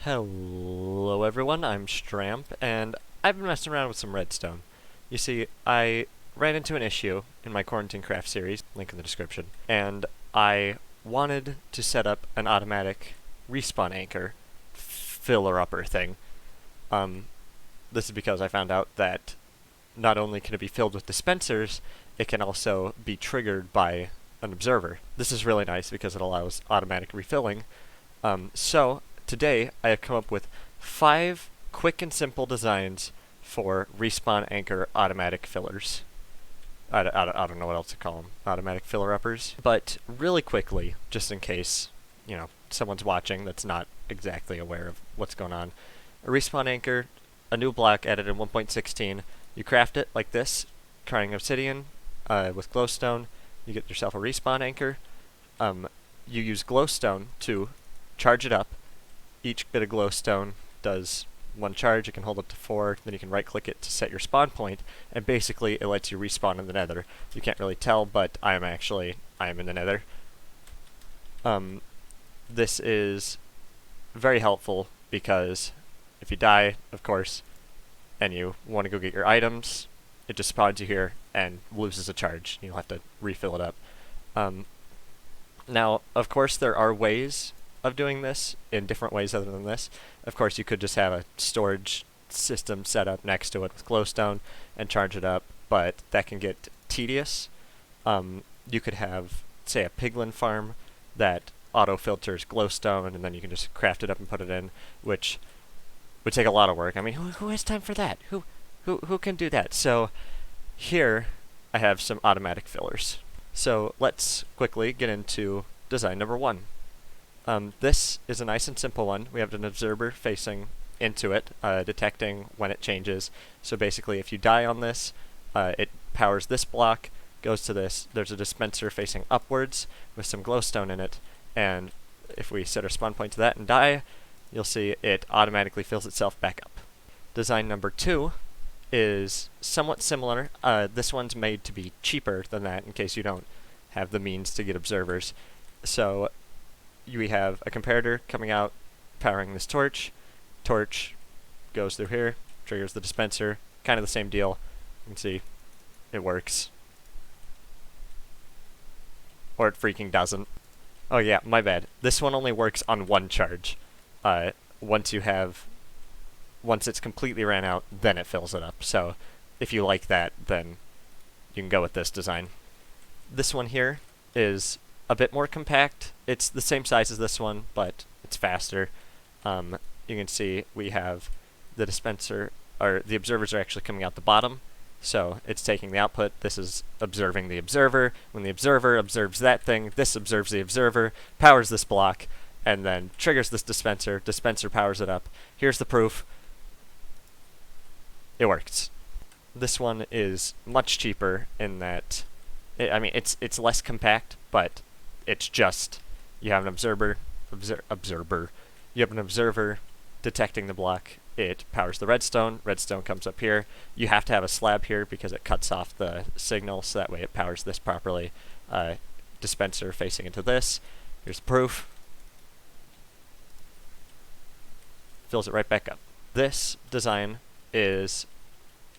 Hello everyone, I'm Stramp, and I've been messing around with some redstone. You see, I ran into an issue in my Quarantine Craft series, link in the description, and I wanted to set up an automatic respawn anchor filler-upper thing. This is because I found out that not only can it be filled with dispensers, it can also be triggered by an observer. This is really nice because it allows automatic refilling. So today I have come up with 5 quick and simple designs for respawn anchor automatic fillers. I don't know what else to call them, automatic filler uppers. But really quickly, just in case, someone's watching that's not exactly aware of what's going on. A respawn anchor, a new block added in 1.16. You craft it like this, carrying obsidian with glowstone. You get yourself a respawn anchor. You use glowstone to charge it up. Each bit of glowstone does 1 charge. It can hold up to 4. Then you can right-click it to set your spawn point, and basically it lets you respawn in the Nether. You can't really tell, but I am in the Nether. This is very helpful because if you die, of course, and you want to go get your items, it just spawns you here and loses a charge. You'll have to refill it up. Now, of course, there are ways of doing this in different ways other than this. Of course, you could just have a storage system set up next to it with glowstone and charge it up, but that can get tedious. You could have, say, a piglin farm that auto-filters glowstone, and then you can just craft it up and put it in, which would take a lot of work. I mean, who has time for that? Who can do that? So here I have some automatic fillers. So let's quickly get into design number 1. This is a nice and simple one. We have an observer facing into it, detecting when it changes. So basically, if you die on this, it powers this block, goes to this. There's a dispenser facing upwards with some glowstone in it, and if we set our spawn point to that and die, you'll see it automatically fills itself back up. Design number 2 is somewhat similar. This one's made to be cheaper than that in case you don't have the means to get observers. So we have a comparator coming out, powering this torch. Torch goes through here, triggers the dispenser. Kind of the same deal. You can see it works. Or it freaking doesn't. Oh yeah, my bad. This one only works on 1 charge. Once it's completely ran out, then it fills it up. So if you like that, then you can go with this design. This one here is a bit more compact. It's the same size as this one, but it's faster. You can see we have the dispenser, or the observers are actually coming out the bottom. So it's taking the output. This is observing the observer. When the observer observes that thing, this observes the observer, powers this block, and then triggers this dispenser. Dispenser powers it up. Here's the proof. It works. This one is much cheaper in that, it's less compact, but it's just, you have an observer. You have an observer detecting the block. It powers the redstone. Redstone comes up here. You have to have a slab here because it cuts off the signal, so that way it powers this properly. Dispenser facing into this. Here's the proof. Fills it right back up. This design is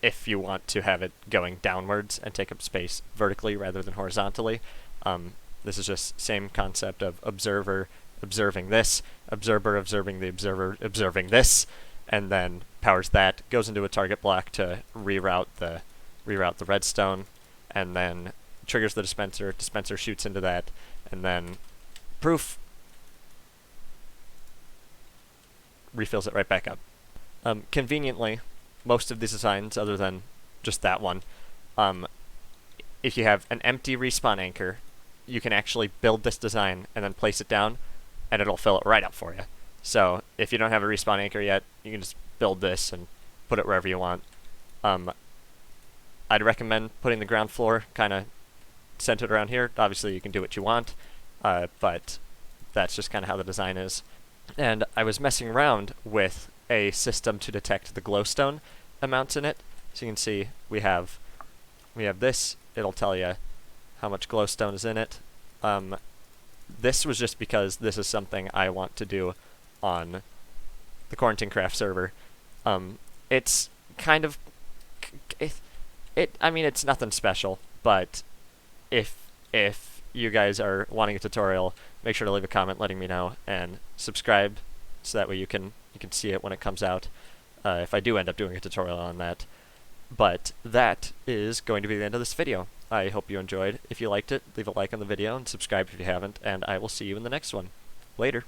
if you want to have it going downwards and take up space vertically rather than horizontally. This is just same concept of observer observing this, observer observing the observer observing this, and then powers that, goes into a target block to reroute the redstone, and then triggers the dispenser. Dispenser shoots into that, and then proof refills it right back up. Conveniently, most of these designs, other than just that one, if you have an empty respawn anchor, you can actually build this design and then place it down, and it'll fill it right up for you. So if you don't have a respawn anchor yet, you can just build this and put it wherever you want. I'd recommend putting the ground floor kind of centered around here. Obviously, you can do what you want, but that's just kind of how the design is. And I was messing around with a system to detect the glowstone amounts in it. So you can see we have this. It'll tell you how much glowstone is in it. This was just because this is something I want to do on the Quarantine Craft server. It's kind of I mean, it's nothing special, but if you guys are wanting a tutorial, make sure to leave a comment letting me know and subscribe, so that way you can see it when it comes out. If I do end up doing a tutorial on that. But that is going to be the end of this video. I hope you enjoyed. If you liked it, leave a like on the video and subscribe if you haven't, and I will see you in the next one. Later.